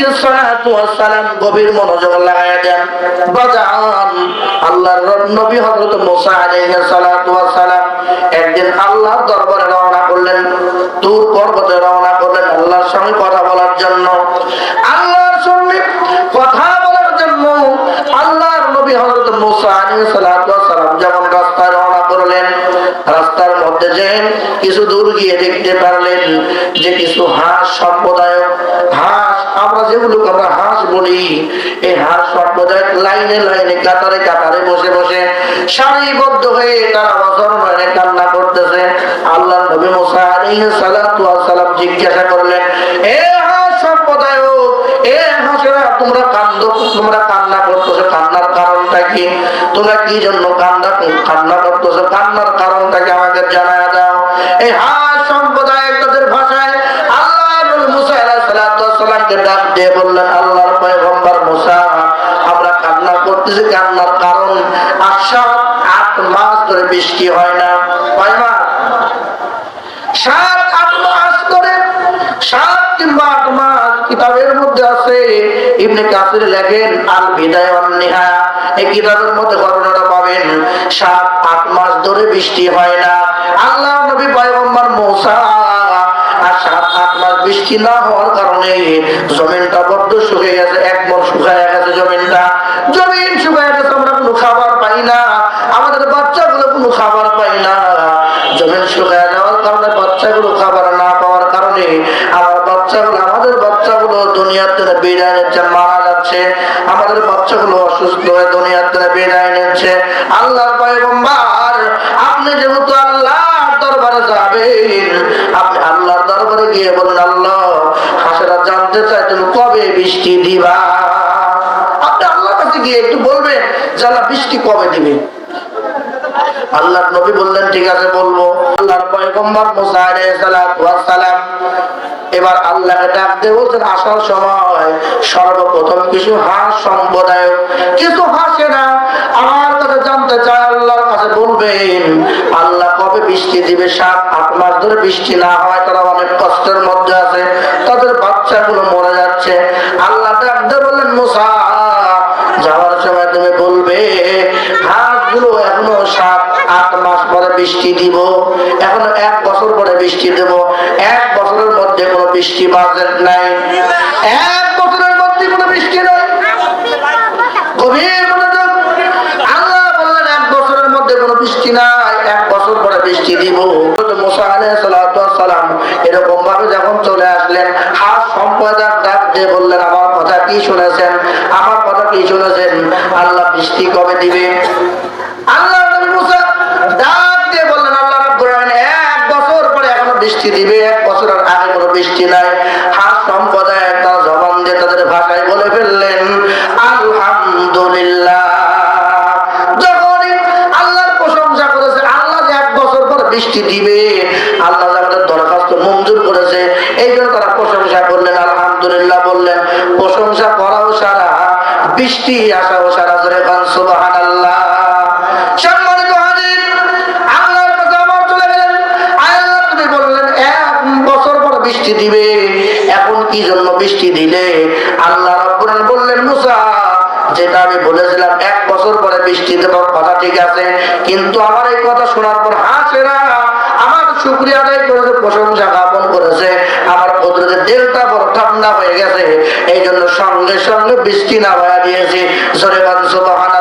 আলাইহিস সালাতু ওয়াস সালাম গভীর মনোযোগ লাগায়া দেন। বাজান আল্লাহর নবী হযরত মুসা আলাইহিস সালাতু ওয়াস সালাম একদিন আল্লাহর দরবারে রওনা করলেন, তুর পর্বতে রওনা করলেন আল্লাহর সঙ্গে কথা বলার জন্য। আল্লাহর সঙ্গে কথা বলার জন্য আল্লাহর নবী হযরত মুসা আলাইহিস সালাতু ওয়াস সালাম যখন রাস্তায় রওনা করলেন, রাস্তার মধ্যে যে কিছু দূর গিয়ে দেখতে পারলেন যে কিছু হাঁস সম্প্রদায়, হাঁস আমরা যেগুলোকে আমরা হাঁস বলি, এই হাঁস সম্প্রদায় লাইনে লাইনে কাতারে কাতারে বসে বসে সারিবদ্ধ হয়ে তারা বছর মানে কান্না করতেছে। আল্লাহর নবী মুসা আলাইহিস সালাতু ওয়াস সালাম জিজ্ঞাসা করলেন, এ হাঁস সম্প্রদায়, এ হাঁসেরা তোমরা কান্দো, তোমরা কান্না করতেছো, কান্নার কারণটা কি? তোমরা কি জন্য কান্না করতেছো? কান্নার কারণটা কি আমাকে জানায়া দাও। এই হাঁস সম্প্রদায় তাদের ভাষায় আল্লাহর নবী মুসা আলাইহিস সালাতু ওয়াস সালামকে ডাক দিয়ে বললেন, আল্লাহর পয়গম্বর মুসা, আমরা কান্না করতেছি, কান্নার কারণ 7-8 মাস ধরে বৃষ্টি হয় না। কয় মাস? 7-8 মাস ধরে, 7 কিংবা 8 মাস। কিতাবের মধ্যে আছে, ইবনে কাসির লেখেন আল বিদায়া ওয়ান নিহায়া, এই কিতাবের মধ্যে ঘটনাটা পাবেন। 7-8 মাস ধরে বৃষ্টি হয় না। আল্লাহর নবী পয়গম্বর মুসা আর 7-8 মাস বৃষ্টি না হওয়ার কারণে জমিনটা বড্ড শুকিয়ে গেছে, একদম শুকায় গেছে জমিনটা। জমিন শুকায় গেছে, আমরা কোনো খাবার পাই না, আমাদের বাচ্চাগুলো কোনো খাবার পাই না। জমিন শুকায় যাওয়ার কারণে বাচ্চাগুলো খাবার না পাওয়ার কারণে আমাদের বাচ্চাগুলো দুনিয়ার থেকে বিদায় নিচ্ছে, মারা যাচ্ছে। আমাদের বাচ্চাগুলো অসুস্থ হয়ে দুনিয়ার থেকে বিদায় নিচ্ছে। আল্লাহর পয়গম্বর, আপনি যেহেতু আল্লাহর দরবারে যাবেন, আপনি আল্লাহর দরবারে গিয়ে বলেন, আল্লাহ হাসেরা জানতে চাই তুমি কবে বৃষ্টি দিবা। আপনি আল্লাহর কাছে গিয়ে একটু বলবেন যে আল্লাহ বৃষ্টি কবে দিবে। আল্লাহর নবী বললেন, ঠিক আছে বলবো। আল্লাহর পয়গম্বর মুসা আলাইহিস সালাতু ওয়াস সালাম এবার আল্লাহকে ডাক দিয়ে বলছেন, আসার সময় সর্বপ্রথম কিছু হাঁস সম্প্রদায়, কিছু হাঁসেরা আমার কাছে জানতে চায়, আল্লাহর কাছে বলবেন আল্লাহ কবে বৃষ্টি দিবে। 7-8 মাস ধরে বৃষ্টি না হয়, তারা অনেক কষ্টের মধ্যে আছে, তাদের বাচ্চাগুলো মরে যাচ্ছে। আল্লাহ ডাক দিয়ে বললেন, মুসা যাওয়ার সময় তুমি বলবে হাঁসগুলো এখনো 7-8 মাস পরে বৃষ্টি দিব, এখনো 1 বছর পরে বৃষ্টি দেব। 1 বছরের মধ্যে কোনো বৃষ্টি বাজেট নাই, 1 বছরের মধ্যে কোনো বৃষ্টি নাই। গভীর মনোযোগ। আল্লাহ বললেন 1 বছরের মধ্যে কোনো বৃষ্টি নাই, 1 বছর পরে বৃষ্টি দিব। মুসা আলাইহিস সালাতু ওয়াস সালাম এরকম ভাবে যখন চলে আসলেন, হাঁস সম্প্রদায় ডাক দিয়ে বললেন, আমার কথা কি শুনেছেন? আমার কথা কি শুনেছেন? আল্লাহ বৃষ্টি কবে দিবে? আল্লাহ নবী মুসা ডাক দিয়ে বললেন, আল্লাহ রাব্বুল আলামিন 1 বছর পরে এখনো বৃষ্টি দিবে, 1 বছরের আগে কোনো বৃষ্টি নাই। হাঁস সম্প্রদায় তার জবান দিয়ে তাদের ভাষায় বলে ফেললেন, আলহামদুলিল্লাহ। যখনই আল্লাহর প্রশংসা করেছে, আল্লাহ যে 1 বছর পর বৃষ্টি দিবে, আল্লাহ যাদের দরখাস্ত মঞ্জুর করেছে, এই জন্য তারা প্রশংসা করলেন, আলহামদুলিল্লাহ বললেন। প্রশংসা করাও সারা, বৃষ্টি আসাও সারা। জোরে কান সুবহানাল্লাহ। সম্মানিত হাজির, আল্লাহর কথা আমার চলে গেলেন। আল্লাহ তুমি বললেন 1 বছর পর বৃষ্টি দিবে, এখন কি জন্য বৃষ্টি দিলে? আল্লাহ রাব্বুল আলামিন বললেন, মুসা যেটা আমি বলেছিলাম 1 বছর পরে বৃষ্টি দেবার কথা ঠিক আছে, কিন্তু আমার এই কথা শোনার পর হাঁসেরা আমার শুকরিয়া আদায় করেছে, প্রশংসা জ্ঞাপন করেছে, আমার কুদরতের দিলটা বড় ঠান্ডা হয়ে গেছে, এই জন্য সঙ্গে সঙ্গে বৃষ্টি নামায়া দিয়েছে। জোরে বলেন সুবহানাল্লাহ।